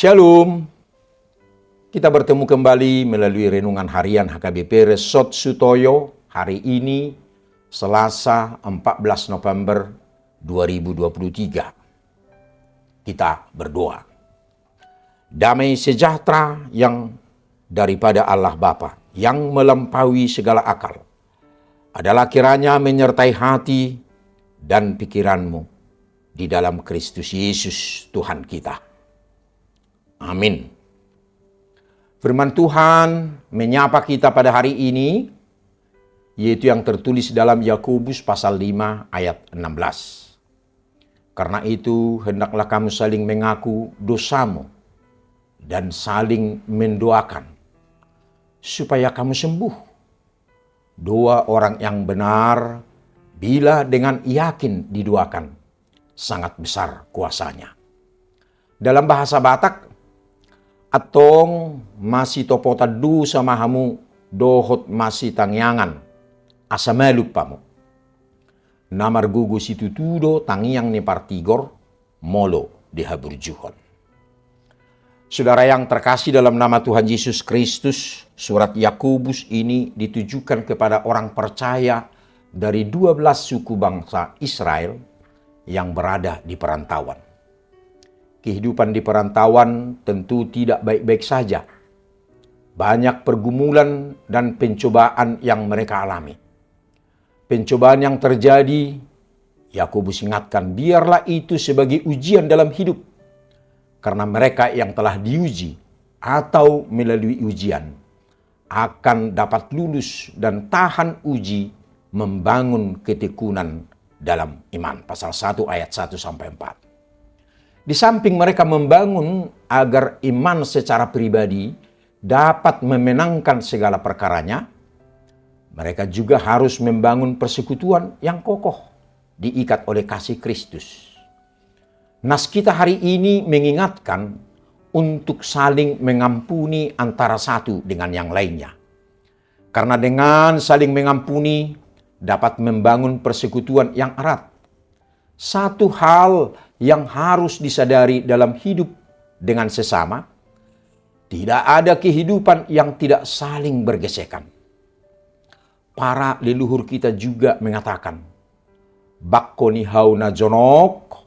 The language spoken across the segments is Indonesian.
Shalom. Kita bertemu kembali melalui renungan harian HKBP Resort Sutoyo hari ini Selasa 14 November 2023. Kita berdoa. Damai sejahtera yang daripada Allah Bapa yang melampaui segala akal adalah kiranya menyertai hati dan pikiranmu di dalam Kristus Yesus Tuhan kita. Amin. Firman Tuhan menyapa kita pada hari ini, yaitu yang tertulis dalam Yakobus pasal 5 ayat 16. Karena itu hendaklah kamu saling mengaku dosamu dan saling mendoakan, supaya kamu sembuh. Doa orang yang benar, bila dengan yakin didoakan, sangat besar kuasanya. Dalam bahasa Batak, atong masih topotadu sama hamu dohot masih tangyangan asameluk pamu. Namar gugu situ tudo tangyang ni partigor molo dihaburjuhon. Saudara yang terkasih dalam nama Tuhan Yesus Kristus, surat Yakobus ini ditujukan kepada orang percaya dari 12 suku bangsa Israel yang berada di perantauan. Kehidupan di perantauan tentu tidak baik-baik saja. Banyak pergumulan dan pencobaan yang mereka alami. Pencobaan yang terjadi, Yakobus ingatkan, biarlah itu sebagai ujian dalam hidup. Karena mereka yang telah diuji atau melalui ujian akan dapat lulus dan tahan uji membangun ketekunan dalam iman. Pasal 1 ayat 1-4. Di samping mereka membangun agar iman secara pribadi dapat memenangkan segala perkaranya, mereka juga harus membangun persekutuan yang kokoh, diikat oleh kasih Kristus. Nas kita hari ini mengingatkan untuk saling mengampuni antara satu dengan yang lainnya. Karena dengan saling mengampuni dapat membangun persekutuan yang erat. Satu hal yang harus disadari dalam hidup dengan sesama, tidak ada kehidupan yang tidak saling bergesekan. Para leluhur kita juga mengatakan, Bakkoni hauna jonok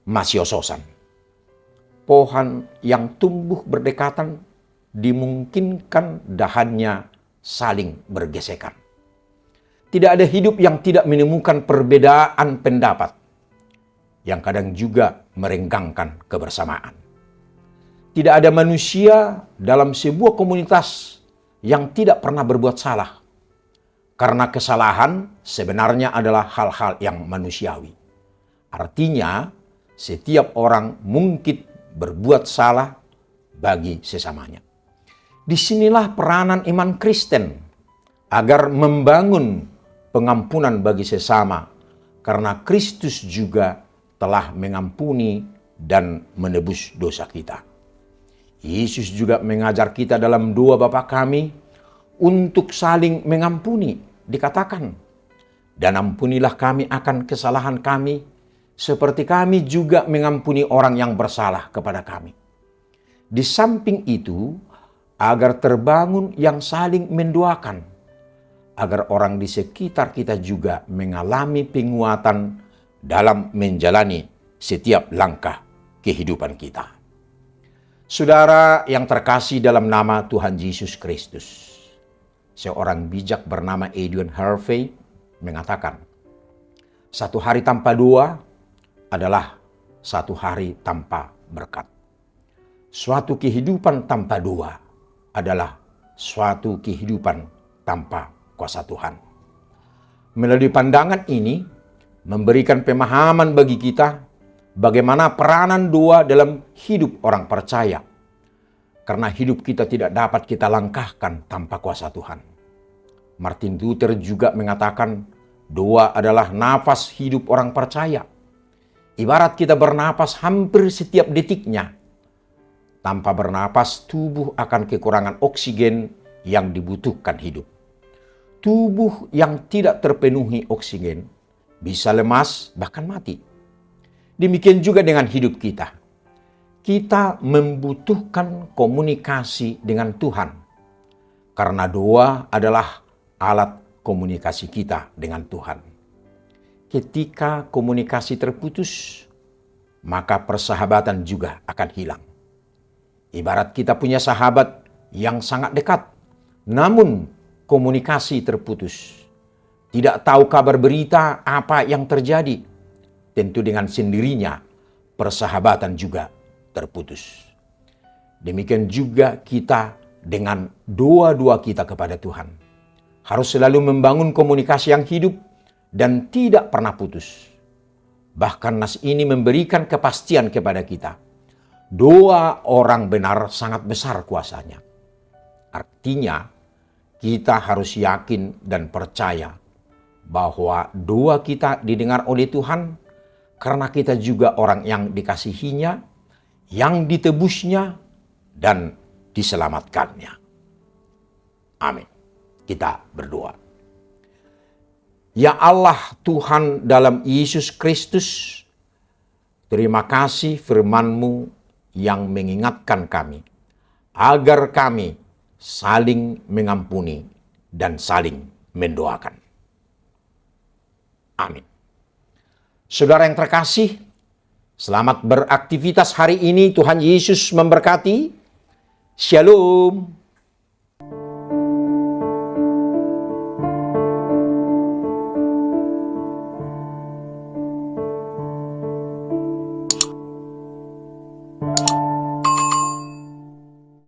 masiososan. Pohon yang tumbuh berdekatan dimungkinkan dahannya saling bergesekan. Tidak ada hidup yang tidak menemukan perbedaan pendapat, yang kadang juga merenggangkan kebersamaan. Tidak ada manusia dalam sebuah komunitas yang tidak pernah berbuat salah. Karena kesalahan sebenarnya adalah hal-hal yang manusiawi. Artinya, setiap orang mungkin berbuat salah bagi sesamanya. Disinilah peranan iman Kristen agar membangun pengampunan bagi sesama, karena Kristus juga telah mengampuni dan menebus dosa kita. Yesus juga mengajar kita dalam doa Bapa kami untuk saling mengampuni. Dikatakan, dan ampunilah kami akan kesalahan kami, seperti kami juga mengampuni orang yang bersalah kepada kami. Di samping itu, agar terbangun yang saling mendoakan, agar orang di sekitar kita juga mengalami penguatan dalam menjalani setiap langkah kehidupan kita. Saudara yang terkasih dalam nama Tuhan Yesus Kristus, seorang bijak bernama Edwin Harvey mengatakan, satu hari tanpa doa adalah satu hari tanpa berkat. Suatu kehidupan tanpa doa adalah suatu kehidupan tanpa kuasa Tuhan. Melalui pandangan ini memberikan pemahaman bagi kita bagaimana peranan doa dalam hidup orang percaya. Karena hidup kita tidak dapat kita langkahkan tanpa kuasa Tuhan. Martin Luther juga mengatakan doa adalah nafas hidup orang percaya. Ibarat kita bernapas hampir setiap detiknya. Tanpa bernapas, tubuh akan kekurangan oksigen yang dibutuhkan hidup. Tubuh yang tidak terpenuhi oksigen bisa lemas bahkan mati. Demikian juga dengan hidup kita. kita membutuhkan komunikasi dengan Tuhan. Karena doa adalah alat komunikasi kita dengan Tuhan. Ketika komunikasi terputus, maka persahabatan juga akan hilang. Ibarat kita punya sahabat yang sangat dekat, namun komunikasi terputus. Tidak tahu kabar berita apa yang terjadi. Tentu dengan sendirinya persahabatan juga terputus. Demikian juga kita dengan doa-doa kita kepada Tuhan. Harus selalu membangun komunikasi yang hidup dan tidak pernah putus. Bahkan nas ini memberikan kepastian kepada kita. Doa orang benar sangat besar kuasanya. Artinya, kita harus yakin dan percaya bahwa doa kita didengar oleh Tuhan karena kita juga orang yang dikasihinya, yang ditebusnya, dan diselamatkannya. Amin. Kita berdoa. Ya Allah Tuhan dalam Yesus Kristus, terima kasih firman-Mu yang mengingatkan kami agar kami saling mengampuni dan saling mendoakan. Amin. Saudara yang terkasih, selamat beraktivitas hari ini. Tuhan Yesus memberkati. Shalom.